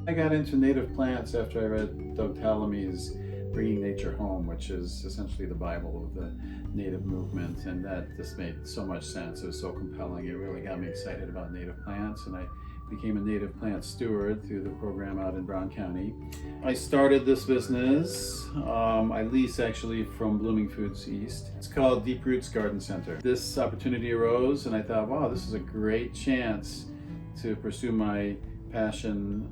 I got into native plants after I read Doug Tallamy's Bringing Nature Home, which is essentially the Bible of the native movement, and that just made so much sense. It was so compelling. It really got me excited about native plants, and I became a native plant steward through the program out in Brown County. I started this business, I lease actually from Blooming Foods East. It's called Deep Roots Garden Center. This opportunity arose and I thought, wow, this is a great chance to pursue my passion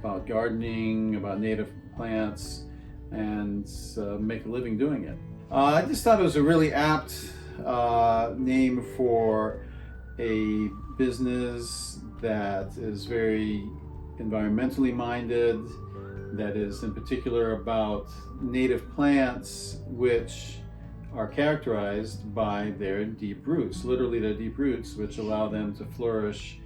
about gardening, about native plants, and make a living doing it. I just thought it was a really apt name for a business that is very environmentally minded, that is in particular about native plants which are characterized by their deep roots, literally their deep roots, which allow them to flourish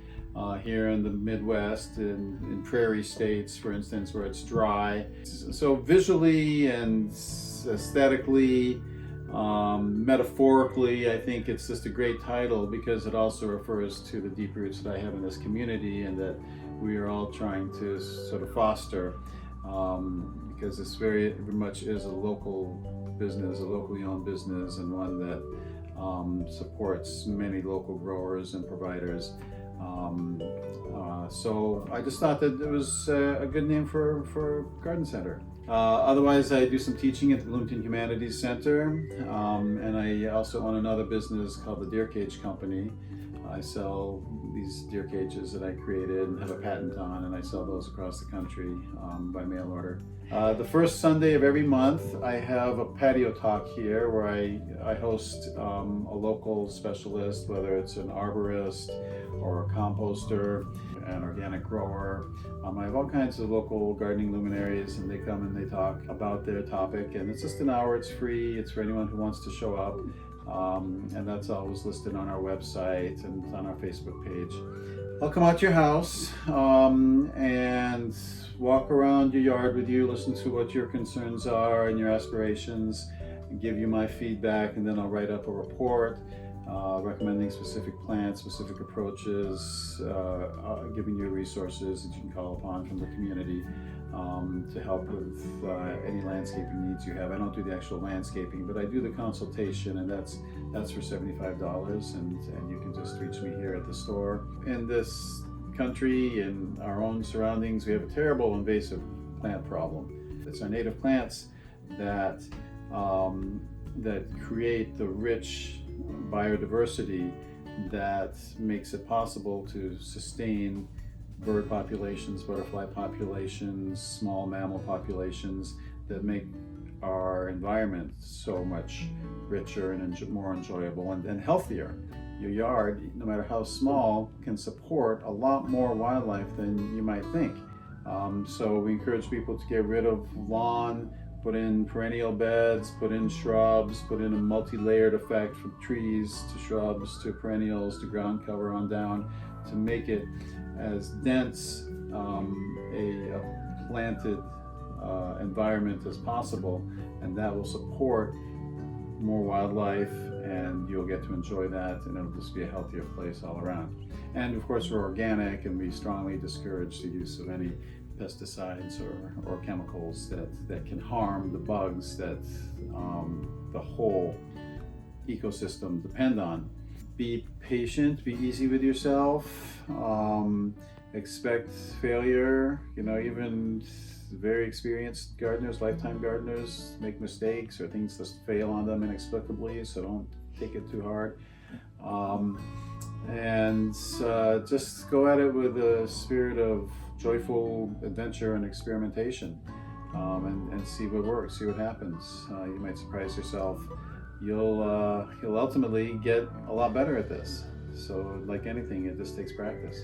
here in the Midwest, in prairie states, for instance, where it's dry. So visually and aesthetically, metaphorically, I think it's just a great title because it also refers to the deep roots that I have in this community and that we are all trying to sort of foster, because this very much is a local business, a locally owned business, and one that supports many local growers and providers. So I just thought that it was a good name for garden center. Otherwise, I do some teaching at the Bloomington Humanities Center, and I also own another business called the Deer Cage Company. I sell these deer cages that I created and have a patent on, and I sell those across the country by mail order. The first Sunday of every month, I have a patio talk here where I host a local specialist, whether it's an arborist or a composter, an organic grower. I have all kinds of local gardening luminaries, and they come and they talk about their topic, and it's just an hour. It's free. It's for anyone who wants to show up, and that's always listed on our website and on our Facebook page. I'll come out to your house and walk around your yard with you, listen to what your concerns are and your aspirations, and give you my feedback, and then I'll write up a report recommending specific plants, specific approaches, giving you resources that you can call upon from the community to help with any landscaping needs you have. I don't do the actual landscaping, but I do the consultation, and that's for $75, and you can just reach me here at the store. In this country, in our own surroundings, we have a terrible invasive plant problem. It's our native plants that create the rich biodiversity that makes it possible to sustain bird populations, butterfly populations, small mammal populations that make our environment so much richer and more enjoyable and healthier. Your yard, no matter how small, can support a lot more wildlife than you might think. So we encourage people to get rid of lawn, put in perennial beds, put in shrubs, put in a multi-layered effect from trees to shrubs to perennials to ground cover on down to make it as dense a planted environment as possible, and that will support more wildlife, and you'll get to enjoy that, and it'll just be a healthier place all around. And of course, we're organic, and we strongly discourage the use of any pesticides or chemicals that can harm the bugs that the whole ecosystem depend on. Be patient, be easy with yourself, expect failure. Even very experienced gardeners, lifetime gardeners, make mistakes or things just fail on them inexplicably, so don't take it too hard. And just go at it with a spirit of joyful adventure and experimentation, and see what works, see what happens. You might surprise yourself. You'll ultimately get a lot better at this. So like anything, it just takes practice.